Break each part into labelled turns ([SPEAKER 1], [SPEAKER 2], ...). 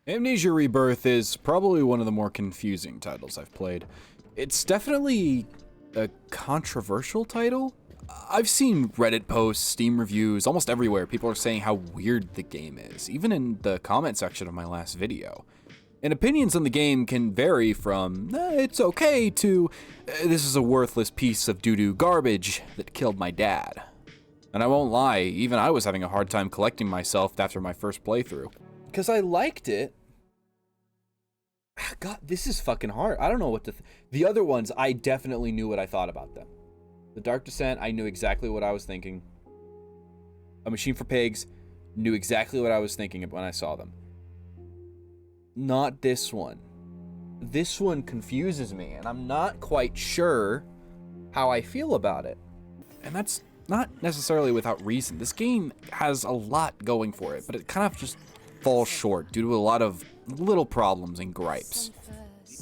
[SPEAKER 1] Amnesia Rebirth is probably one of the more confusing titles I've played. It's definitely a controversial title. I've seen Reddit posts, Steam reviews, almost everywhere people are saying how weird the game is, even in the comment section of my last video. And opinions on the game can vary from, it's okay, to, this is a worthless piece of doo-doo garbage that killed my dad. And I won't lie, even I was having a hard time collecting myself after my first playthrough. Because I liked it. God, this is fucking hard. I don't know what to the other ones, I definitely knew what I thought about them. The Dark Descent, I knew exactly what I was thinking. A Machine for Pigs, knew exactly what I was thinking when I saw them. Not this one. This one confuses me, and I'm not quite sure how I feel about it. And that's not necessarily without reason. This game has a lot going for it, but it kind of just falls short due to a lot of little problems and gripes.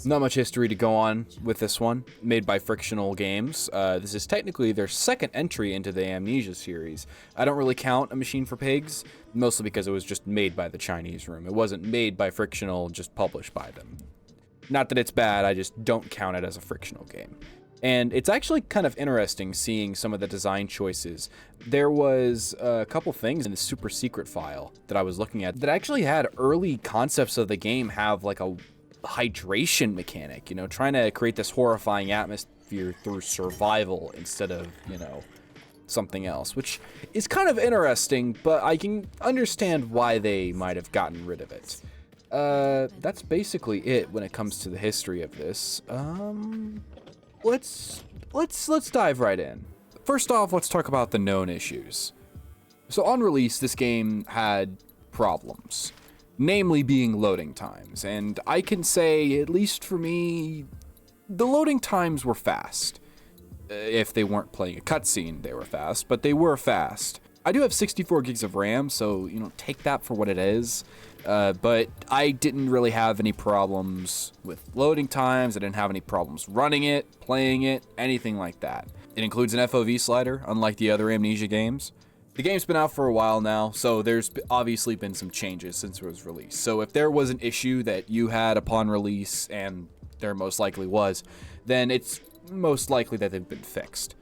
[SPEAKER 1] Not much history to go on with this one, made by Frictional Games. This is technically their second entry into the Amnesia series. I don't really count A Machine for Pigs, mostly because it was just made by the Chinese room. It wasn't made by Frictional, just published by them. Not that it's bad, I just don't count it as a Frictional game. And it's actually kind of interesting seeing some of the design choices. There was a couple things in the super secret file that I was looking at that actually had early concepts of the game have like a hydration mechanic, you know, trying to create this horrifying atmosphere through survival instead of, you know, something else, which is kind of interesting, but I can understand why they might have gotten rid of it. That's basically it when it comes to the history of this. Let's dive right in. First off, let's talk about the known issues. So on release, this game had problems, namely being loading times, and I can say, at least for me, the loading times were fast. If they weren't playing a cutscene, they were fast, but they were fast. I do have 64 gigs of RAM, so, you know, take that for what it is. But I didn't really have any problems with loading times. I didn't have any problems running it, playing it, anything like that. It includes an FOV slider, unlike the other Amnesia games. The game's been out for a while now, so there's obviously been some changes since it was released. So if there was an issue that you had upon release, and there most likely was, then it's most likely that they've been fixed.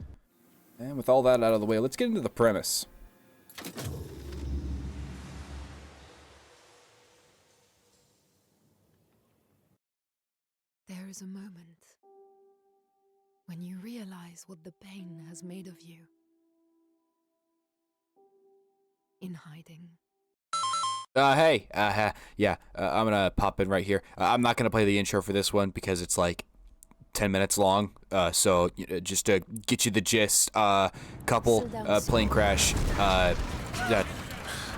[SPEAKER 1] And with all that out of the way, let's get into the premise.
[SPEAKER 2] There is a moment when you realize what the pain has made of you. In hiding.
[SPEAKER 1] Hey, I'm gonna pop in right here. I'm not gonna play the intro for this one because it's like 10 minutes long. So just to get you the gist, couple, plane crash,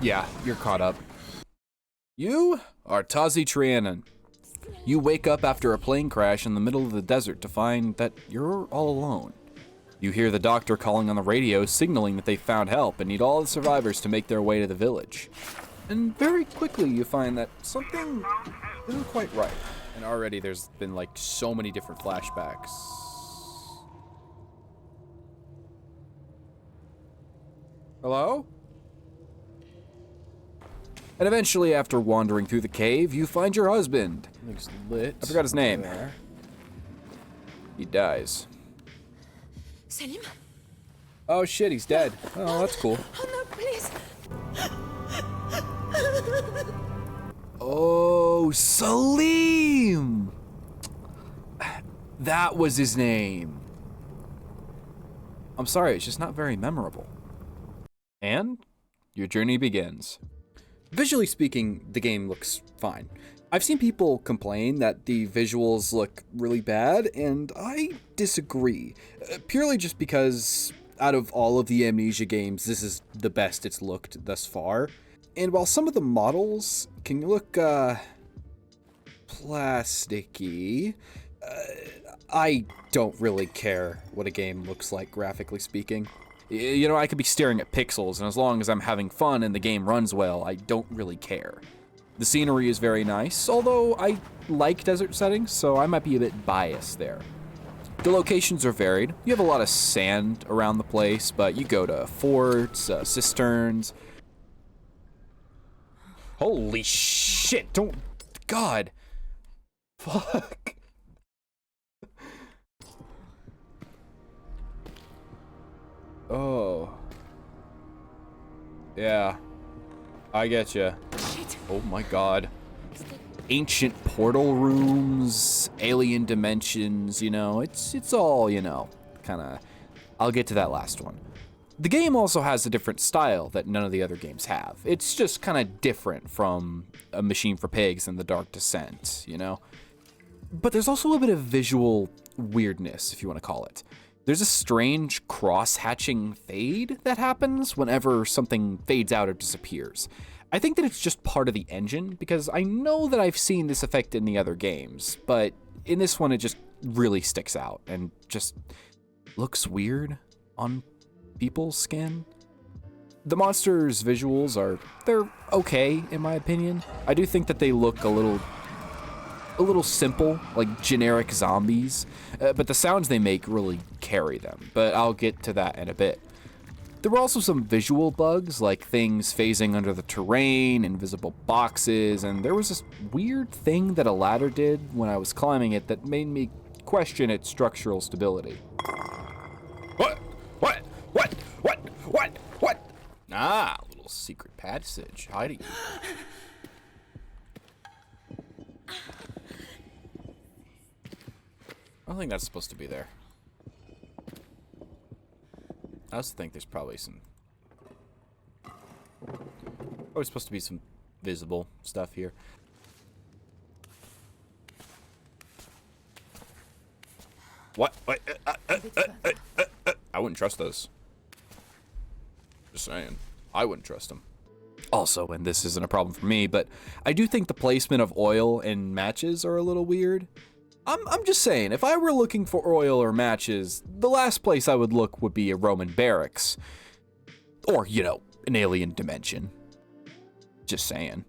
[SPEAKER 1] yeah, you're caught up. You are Tazi Trianon. You wake up after a plane crash in the middle of the desert to find that you're all alone. You hear the doctor calling on the radio, signaling that they found help and need all the survivors to make their way to the village. And very quickly you find that something isn't quite right. And already there's been like so many different flashbacks. Hello? And eventually, after wandering through the cave, you find your husband. Looks lit. I forgot his name. He dies.
[SPEAKER 2] Selim?
[SPEAKER 1] Oh shit, he's dead. Oh, that's cool.
[SPEAKER 2] Oh no, please!
[SPEAKER 1] Oh, Salim! That was his name. I'm sorry, it's just not very memorable. And your journey begins. Visually speaking, the game looks fine. I've seen people complain that the visuals look really bad, and I disagree. Purely just because out of all of the Amnesia games, this is the best it's looked thus far. And while some of the models can look, plasticky, I don't really care what a game looks like, graphically speaking. You know, I could be staring at pixels, and as long as I'm having fun and the game runs well, I don't really care. The scenery is very nice, although I like desert settings, so I might be a bit biased there. The locations are varied. You have a lot of sand around the place, but you go to forts, cisterns. Holy shit, don't god. Fuck. Oh. Yeah. I get you. Oh my god. Ancient portal rooms, alien dimensions, you know, it's all, you know, kind of. I'll get to that last one. The game also has a different style that none of the other games have. It's just kind of different from A Machine for Pigs and The Dark Descent, you know? But there's also a bit of visual weirdness, if you want to call it. There's a strange cross-hatching fade that happens whenever something fades out or disappears. I think that it's just part of the engine, because I know that I've seen this effect in the other games, but in this one it just really sticks out and just looks weird on people's skin. The monsters' visuals they're okay in my opinion. I do think that they look a little simple, like generic zombies, but the sounds they make really carry them, but I'll get to that in a bit. There were also some visual bugs, like things phasing under the terrain, invisible boxes, and there was this weird thing that a ladder did when I was climbing it that made me question its structural stability. What? Ah, a little secret passage hiding. I don't think that's supposed to be there. I also think there's probably supposed to be some visible stuff here. What? I wouldn't trust those. Just saying. I wouldn't trust them. Also, and this isn't a problem for me, but I do think the placement of oil and matches are a little weird. I'm just saying, if I were looking for oil or matches, the last place I would look would be a Roman barracks. Or, you know, an alien dimension. Just saying.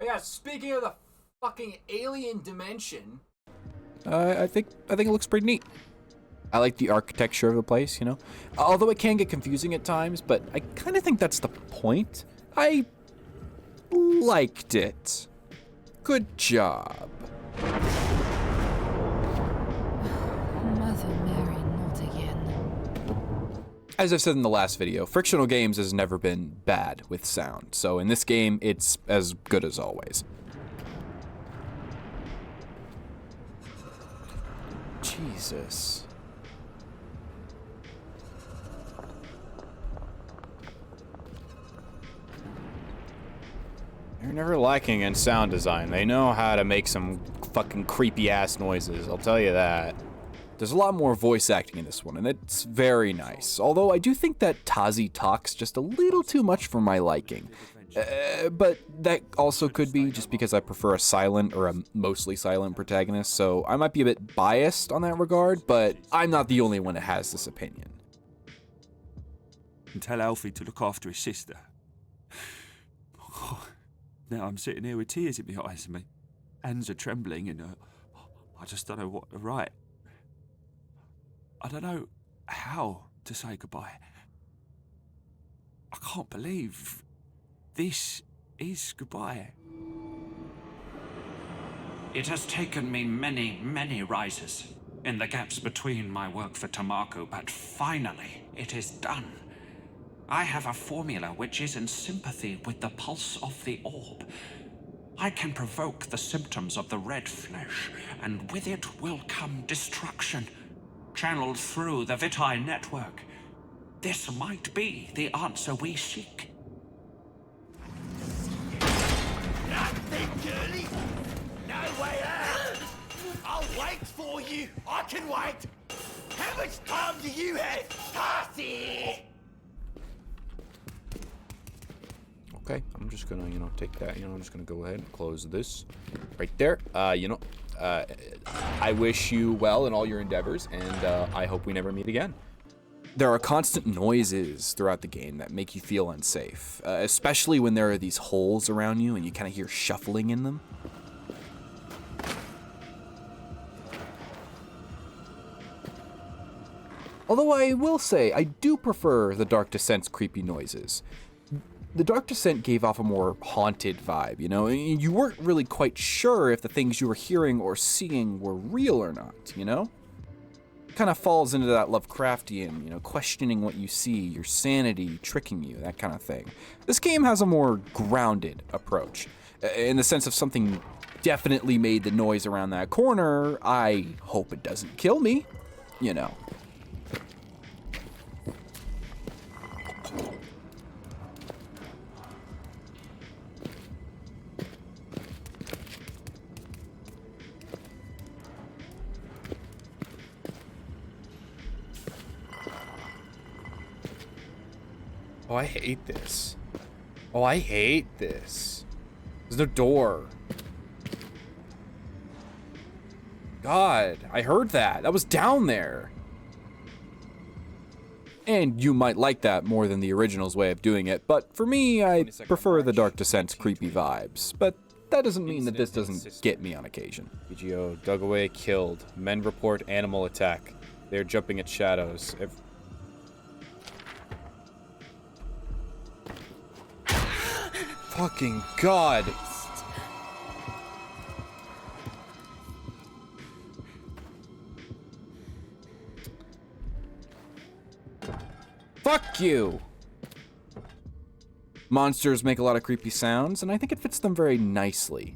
[SPEAKER 1] Yeah, speaking of the fucking alien dimension, I think it looks pretty neat. I like the architecture of the place, you know? Although it can get confusing at times, but I kind of think that's the point. I liked it. Good job.
[SPEAKER 2] Mother Mary, not again.
[SPEAKER 1] As I've said in the last video, Frictional Games has never been bad with sound, so in this game, it's as good as always. Jesus. They're never lacking in sound design. They know how to make some fucking creepy ass noises, I'll tell you that. There's a lot more voice acting in this one, and it's very nice. Although I do think that Tazi talks just a little too much for my liking. But that also could be just because I prefer a silent or a mostly silent protagonist, so I might be a bit biased on that regard, but I'm not the only one that has this opinion.
[SPEAKER 3] And tell Alfie to look after his sister. Now I'm sitting here with tears in my eyes and my hands are trembling and I just don't know what to write. I don't know how to say goodbye. I can't believe this is goodbye.
[SPEAKER 4] It has taken me many, many rises in the gaps between my work for Tamako, but finally it is done. I have a formula which is in sympathy with the pulse of the orb. I can provoke the symptoms of the red flesh, and with it will come destruction, channeled through the Vitae network. This might be the answer we seek.
[SPEAKER 5] Nothing, girlie! No way out! I'll wait for you! I can wait! How much time do you have, Tarsi?
[SPEAKER 1] Okay, I'm just gonna, take that, I'm just gonna go ahead and close this right there. I wish you well in all your endeavors, and I hope we never meet again. There are constant noises throughout the game that make you feel unsafe, especially when there are these holes around you and you kind of hear shuffling in them. Although I will say, I do prefer the Dark Descent's creepy noises. The Dark Descent gave off a more haunted vibe, you know? You weren't really quite sure if the things you were hearing or seeing were real or not, you know? Kind of falls into that Lovecraftian, you know, questioning what you see, your sanity tricking you, that kind of thing. This game has a more grounded approach, in the sense of something definitely made the noise around that corner. I hope it doesn't kill me, you know. Oh, I hate this. Oh, I hate this. There's no door. God, I heard that. That was down there. And you might like that more than the original's way of doing it, but for me, I prefer the Dark Descent's creepy vibes. But that doesn't mean that this doesn't get me on occasion. PGO, dug away, killed. Men report animal attack. They're jumping at shadows. Fucking God. Fuck you. Monsters make a lot of creepy sounds, and I think it fits them very nicely.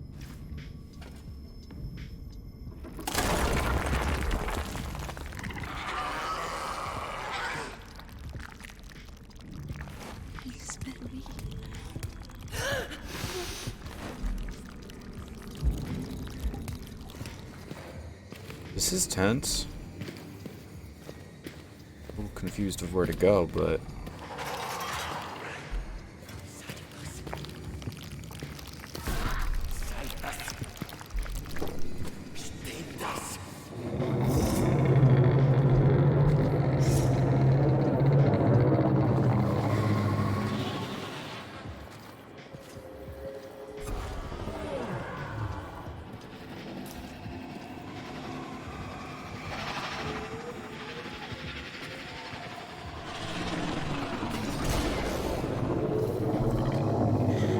[SPEAKER 1] This is tense. A little confused of where to go, but...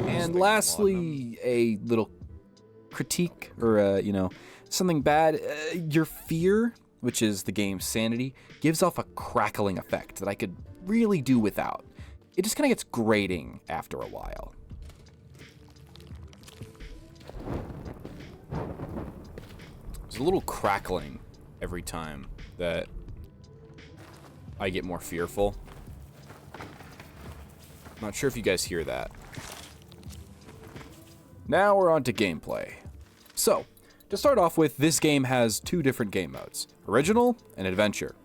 [SPEAKER 1] And lastly, a little critique, or, you know, something bad. Your fear, which is the game's sanity, gives off a crackling effect that I could really do without. It just kind of gets grating after a while. There's a little crackling every time that I get more fearful. Not sure if you guys hear that. Now we're on to gameplay. So, to start off with, this game has two different game modes, Original and Adventure.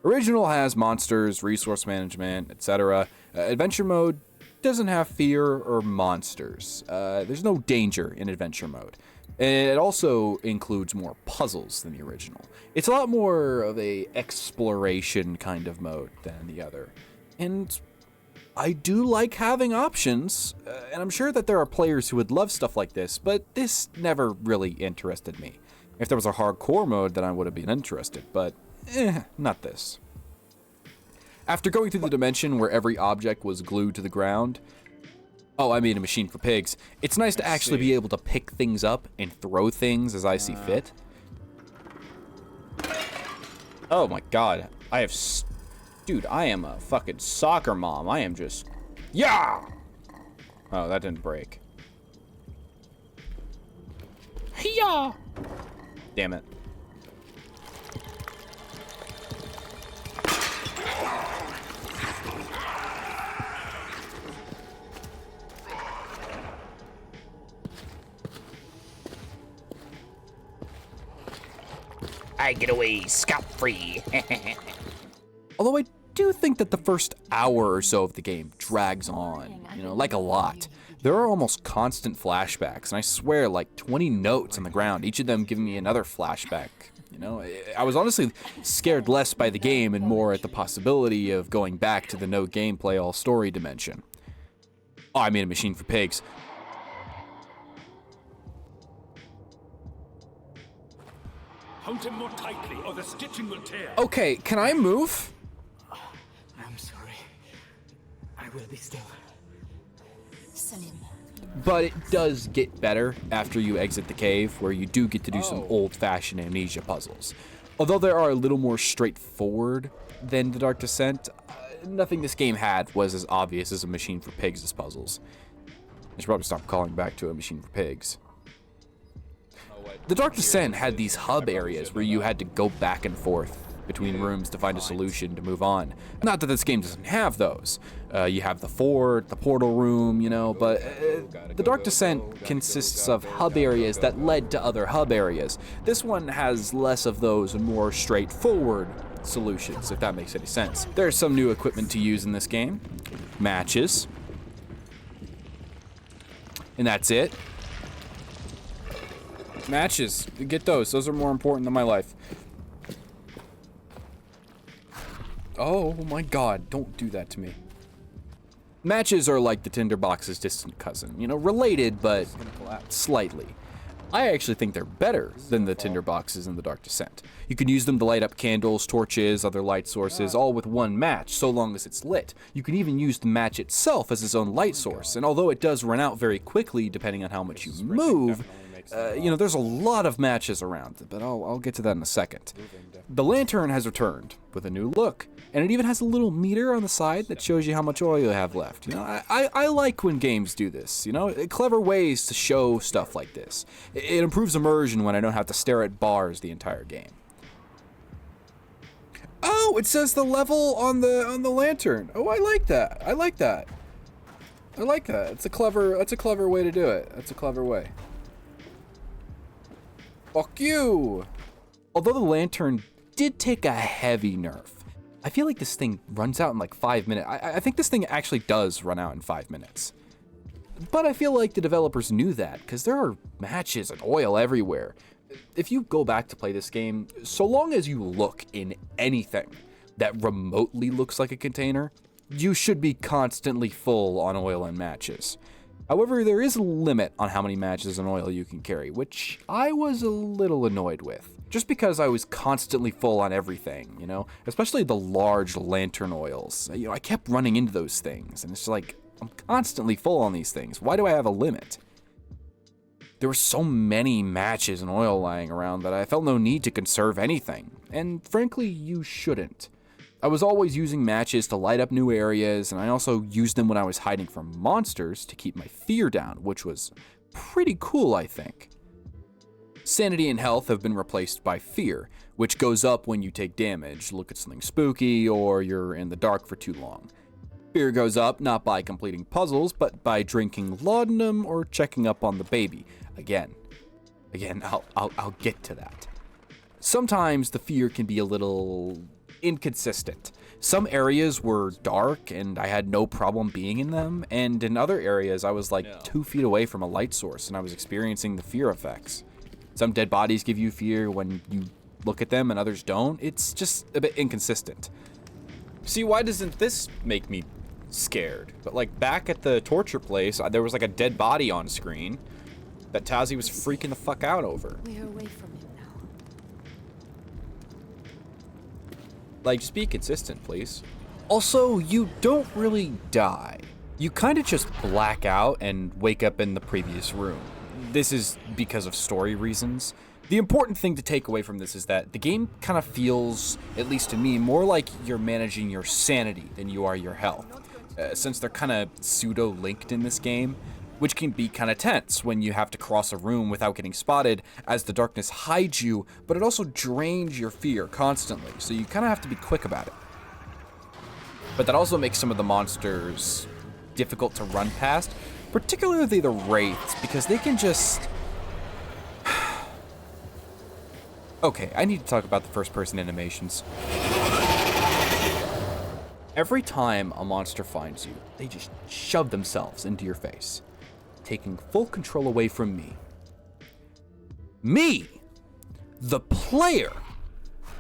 [SPEAKER 1] Original has monsters, resource management, etc. Adventure mode doesn't have fear or monsters. There's no danger in Adventure mode. And it also includes more puzzles than the original. It's a lot more of a exploration kind of mode than the other. And I do like having options, and I'm sure that there are players who would love stuff like this, but this never really interested me. If there was a hardcore mode, then I would have been interested, but not this. After going through the dimension where every object was glued to the ground, oh, I mean a machine for pigs, it's nice to actually be able to pick things up and throw things as I see fit. Oh my God, dude, I am a fucking soccer mom. I am just... Yeah! Oh, that didn't break. Hiya! Damn it.
[SPEAKER 6] I get away scot-free.
[SPEAKER 1] Although I do think that the first hour or so of the game drags on, you know, like a lot. There are almost constant flashbacks, and I swear, like 20 notes on the ground, each of them giving me another flashback. You know, I was honestly scared less by the game and more at the possibility of going back to the no gameplay, all story dimension. Oh, I made a machine for pigs.
[SPEAKER 7] Hold him more tightly, or the stitching will tear.
[SPEAKER 1] Okay, can I move?
[SPEAKER 5] I'm sorry. I will be still.
[SPEAKER 1] But it does get better after you exit the cave, where you do get to do some old-fashioned Amnesia puzzles. Although they are a little more straightforward than The Dark Descent, nothing this game had was as obvious as a Machine for Pigs' puzzles. I should probably stop calling back to a Machine for Pigs. The Dark Descent had these hub areas where you had to go back and forth between rooms to find a solution to move on. Not that this game doesn't have those. You have the fort, the portal room, you know, but the Dark Descent consists of hub areas that led to other hub areas. This one has less of those and more straightforward solutions, if that makes any sense. There's some new equipment to use in this game. Matches. And that's it. Matches. Get those. Those are more important than my life. Oh my god, don't do that to me. Matches are like the tinderbox's distant cousin. You know, related, but slightly. I actually think they're better than the tinderboxes in The Dark Descent. You can use them to light up candles, torches, other light sources, all with one match, so long as it's lit. You can even use the match itself as its own light source, and although it does run out very quickly depending on how much you move, you know, there's a lot of matches around, but I'll get to that in a second. The lantern has returned with a new look, and it even has a little meter on the side that shows you how much oil you have left. You know, I like when games do this, you know, clever ways to show stuff like this. It improves immersion when I don't have to stare at bars the entire game. Oh, it says the level on the lantern. Oh, I like that. I like that. I like that. That's a clever way to do it. That's a clever way. Fuck you! Although the lantern did take a heavy nerf, I feel like this thing runs out in like 5 minutes. I think this thing actually does run out in 5 minutes. But I feel like the developers knew that, because there are matches and oil everywhere. If you go back to play this game, so long as you look in anything that remotely looks like a container, you should be constantly full on oil and matches. However, there is a limit on how many matches and oil you can carry, which I was a little annoyed with. Just because I was constantly full on everything, you know? Especially the large lantern oils. You know, I kept running into those things, and it's like, I'm constantly full on these things. Why do I have a limit? There were so many matches and oil lying around that I felt no need to conserve anything. And frankly, you shouldn't. I was always using matches to light up new areas, and I also used them when I was hiding from monsters to keep my fear down, which was pretty cool, I think. Sanity and health have been replaced by fear, which goes up when you take damage, look at something spooky, or you're in the dark for too long. Fear goes up not by completing puzzles, but by drinking laudanum or checking up on the baby. Again, I'll get to that. Sometimes the fear can be a little inconsistent. Some areas were dark and I had no problem being in them, and in other areas I was like 2 feet away from a light source and I was experiencing the fear effects. Some dead bodies give you fear when you look at them and others don't. It's just a bit inconsistent. See, why doesn't this make me scared? But like back at the torture place, there was like a dead body on screen that Tazi was freaking the fuck out over.
[SPEAKER 2] We're away from him now.
[SPEAKER 1] Like, just be consistent, please. Also, you don't really die. You kind of just black out and wake up in the previous room. This is because of story reasons. The important thing to take away from this is that the game kind of feels, at least to me, more like you're managing your sanity than you are your health. Since they're kind of pseudo-linked in this game, which can be kind of tense when you have to cross a room without getting spotted as the darkness hides you, but it also drains your fear constantly, so you kind of have to be quick about it. But that also makes some of the monsters difficult to run past, particularly the wraiths, because they can just... Okay, I need to talk about the first-person animations. Every time a monster finds you, they just shove themselves into your face, taking full control away from me. Me, the player,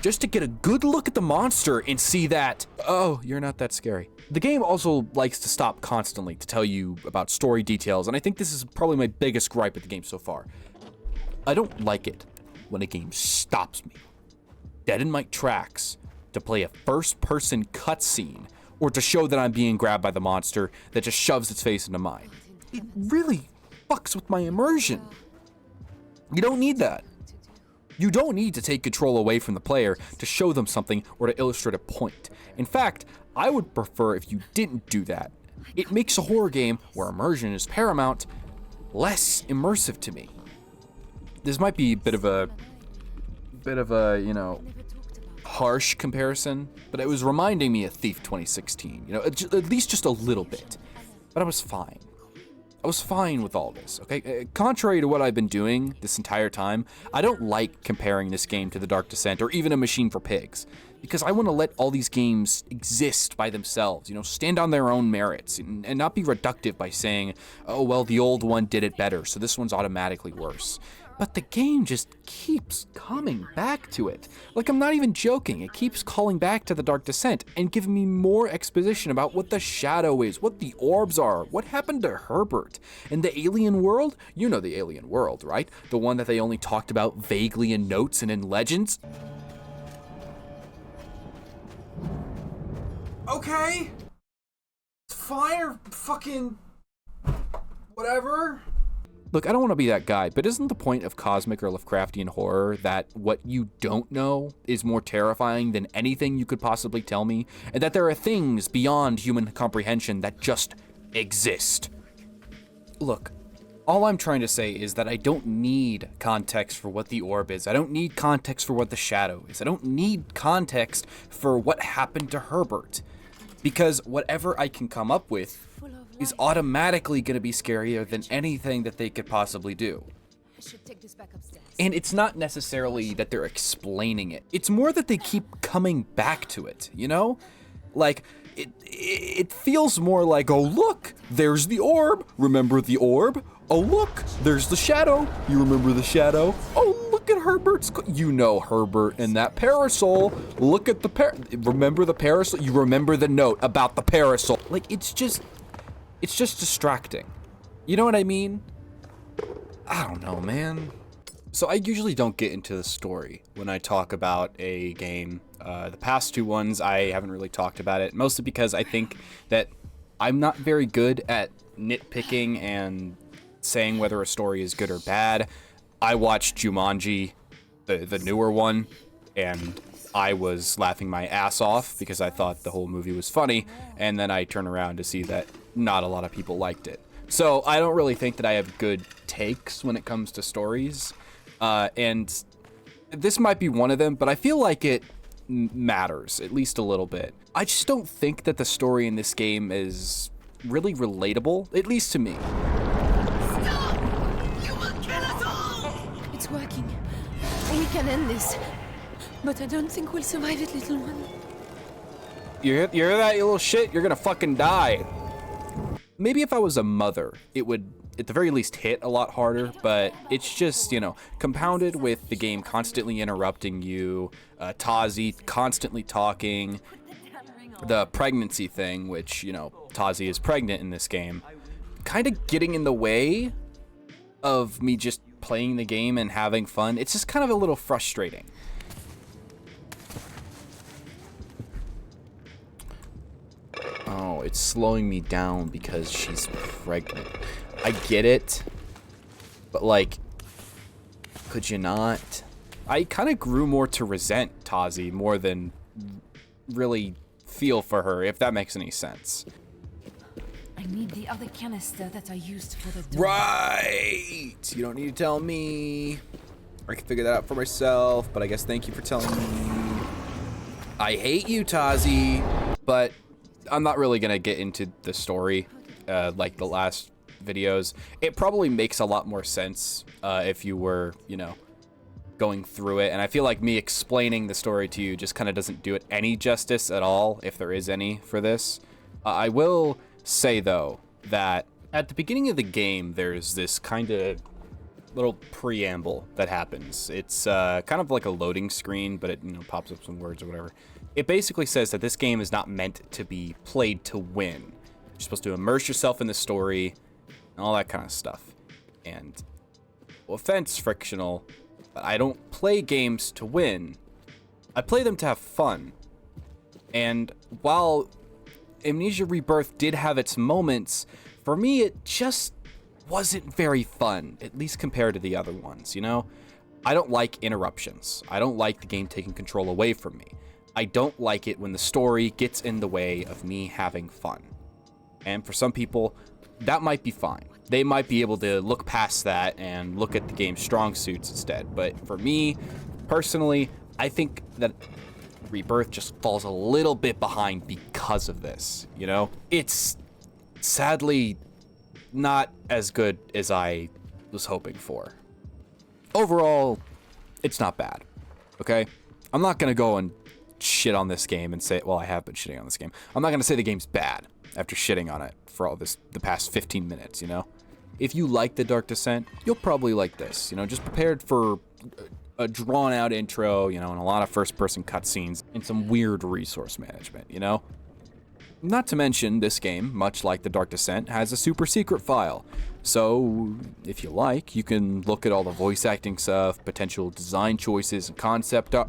[SPEAKER 1] just to get a good look at the monster and see that, oh, you're not that scary. The game also likes to stop constantly to tell you about story details, and I think this is probably my biggest gripe with the game so far. I don't like it when a game stops me, dead in my tracks, to play a first-person cutscene, or to show that I'm being grabbed by the monster that just shoves its face into mine. it really fucks with my immersion. You don't need that. You don't need to take control away from the player to show them something or to illustrate a point. In fact, I would prefer if you didn't do that. It makes a horror game where immersion is paramount less immersive to me. This might be a bit of a, you know, harsh comparison, but it was reminding me of Thief 2016, you know, at least just a little bit. But I was fine. I was fine with all this, okay? Contrary to what I've been doing this entire time, I don't like comparing this game to The Dark Descent or even A Machine for Pigs, because I want to let all these games exist by themselves, you know, stand on their own merits, and not be reductive by saying, oh, well, the old one did it better, so this one's automatically worse. But the game just keeps coming back to it. Like, I'm not even joking. It keeps calling back to The Dark Descent and giving me more exposition about what the shadow is, what the orbs are, what happened to Herbert. And the alien world? You know the alien world, right? The one that they only talked about vaguely in notes and in legends? Okay. Fire, fucking whatever. Look, I don't want to be that guy, but isn't the point of cosmic or Lovecraftian horror that what you don't know is more terrifying than anything you could possibly tell me? And that there are things beyond human comprehension that just exist? Look, all I'm trying to say is that I don't need context for what the orb is. I don't need context for what the shadow is. I don't need context for what happened to Herbert. Because whatever I can come up with is automatically going to be scarier than anything that they could possibly do. And it's not necessarily that they're explaining it. It's more that they keep coming back to it, you know? Like, it feels more like, oh, look, there's the orb. Remember the orb? Oh, look, there's the shadow. You remember the shadow? Oh, look at Herbert's, you know Herbert and that parasol. Look at the remember the parasol? You remember the note about the parasol. Like, it's just distracting. You know what I mean? I don't know, man. So I usually don't get into the story when I talk about a game. The past two ones, I haven't really talked about it, mostly because I think that I'm not very good at nitpicking and saying whether a story is good or bad. I watched Jumanji, the newer one, and I was laughing my ass off because I thought the whole movie was funny, and then I turn around to see that not a lot of people liked it. So I don't really think that I have good takes when it comes to stories, and this might be one of them, but I feel like it matters, at least a little bit. I just don't think that the story in this game is really relatable, at least to me.
[SPEAKER 2] Stop! You will kill us all! It's working. We can end this. But I don't think we'll survive it, little one.
[SPEAKER 1] You hear that, you little shit? You're gonna fucking die. Maybe if I was a mother, it would at the very least hit a lot harder, but it's just, you know, compounded with the game constantly interrupting you, Tazi constantly talking, the pregnancy thing, which, you know, Tazi is pregnant in this game, kind of getting in the way of me just playing the game and having fun. It's just kind of a little frustrating. Oh, it's slowing me down because she's pregnant. I get it, but like, could you not? I kind of grew more to resent Tazi more than really feel for her, if that makes any sense.
[SPEAKER 2] I need the other canister that I used for the door.
[SPEAKER 1] Right! You don't need to tell me. I can figure that out for myself, but I guess thank you for telling me. I hate you, Tazi, but I'm not really gonna get into the story like the last videos. It probably makes a lot more sense if you were, you know, going through it, and I feel like me explaining the story to you just kind of doesn't do it any justice at all, if there is any for this. I will say though that at the beginning of the game there's this kind of little preamble that happens. It's kind of like a loading screen, but it, you know, pops up some words or whatever. It basically says that this game is not meant to be played to win. You're supposed to immerse yourself in the story and all that kind of stuff. And no offense, Frictional, but I don't play games to win. I play them to have fun. And while Amnesia Rebirth did have its moments, for me it just wasn't very fun, at least compared to the other ones, you know? I don't like interruptions. I don't like the game taking control away from me. I don't like it when the story gets in the way of me having fun. And for some people, that might be fine. They might be able to look past that and look at the game's strong suits instead. But for me, personally, I think that Rebirth just falls a little bit behind because of this, you know? It's sadly not as good as I was hoping for. Overall, it's not bad, okay? I'm not gonna go and shit on this game and say, well, I have been shitting on this game. I'm not gonna say the game's bad after shitting on it for all this, the past 15 minutes, you know? If you like The Dark Descent, you'll probably like this, you know? Just prepared for a drawn-out intro, you know, and a lot of first-person cutscenes and some weird resource management, you know? Not to mention, this game, much like The Dark Descent, has a super secret file. So, if you like, you can look at all the voice acting stuff, potential design choices, and concept art.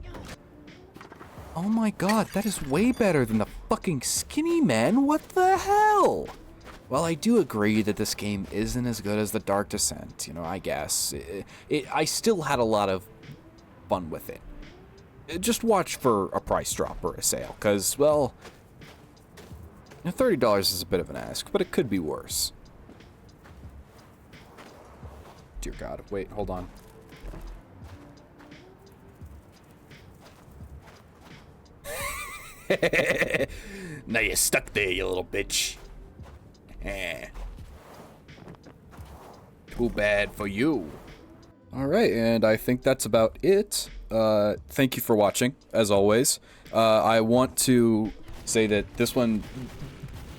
[SPEAKER 1] Oh my god, that is way better than the fucking Skinny Man, what the hell? Well, I do agree that this game isn't as good as The Dark Descent, you know, I guess. I still had a lot of fun with it. Just watch for a price drop or a sale, because, well, $30 is a bit of an ask, but it could be worse. Dear God, wait, hold on.
[SPEAKER 6] Now you're stuck there, you little bitch. Too bad for you.
[SPEAKER 1] All right, and I think that's about it. Thank you for watching, as always. I want to say that this one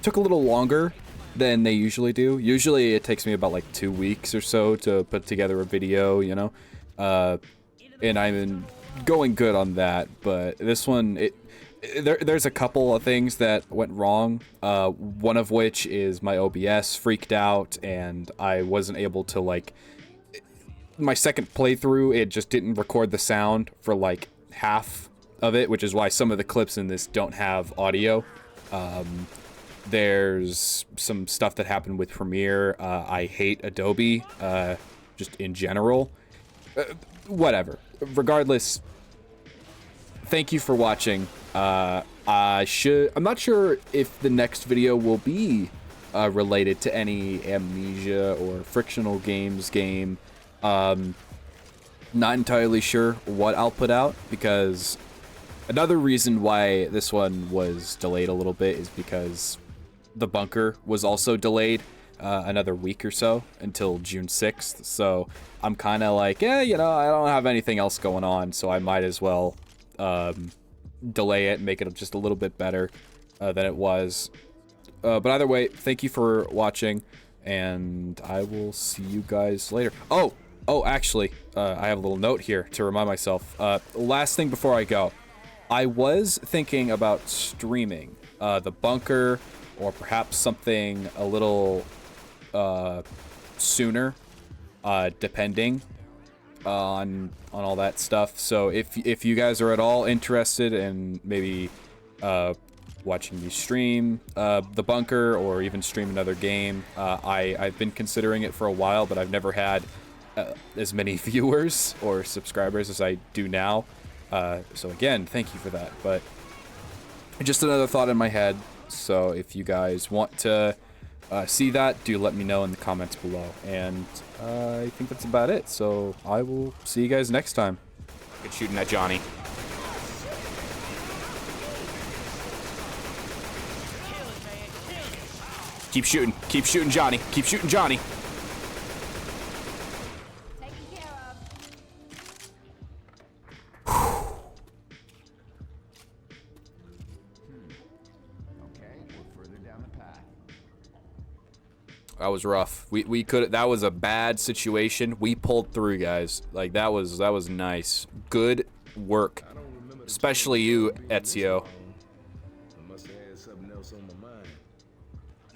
[SPEAKER 1] took a little longer than they usually do. Usually it takes me about like 2 weeks or so to put together a video, you know? And I've been going good on that, but this one, there's a couple of things that went wrong. One of which is my OBS freaked out and I wasn't able to, like, my second playthrough, it just didn't record the sound for like half of it, which is why some of the clips in this don't have audio. There's some stuff that happened with Premiere. I hate Adobe, just in general. Whatever. Regardless, thank you for watching. I'm not sure if the next video will be related to any Amnesia or Frictional Games game. Not entirely sure what I'll put out, because another reason why this one was delayed a little bit is because the bunker was also delayed another week or so until June 6th. So I'm kind of like, yeah, you know, I don't have anything else going on, so I might as well delay it and make it just a little bit better than it was. But either way, thank you for watching, and I will see you guys later. Oh, actually, I have a little note here to remind myself. Last thing before I go, I was thinking about streaming the bunker, or perhaps something a little sooner, depending on all that stuff. So if you guys are at all interested in maybe watching me stream the bunker, or even stream another game, I've been considering it for a while, but I've never had as many viewers or subscribers as I do now. So again, thank you for that. But just another thought in my head. So if you guys want to see that, do let me know in the comments below. And I think that's about it. So I will see you guys next time.
[SPEAKER 6] Good shooting at Johnny. Keep shooting Johnny. Keep shooting Johnny.
[SPEAKER 1] That was rough. We could, that was a bad situation. We pulled through, guys. Like, that was nice. Good work. Especially you, Ezio.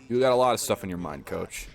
[SPEAKER 1] You got a lot of stuff in your mind, coach.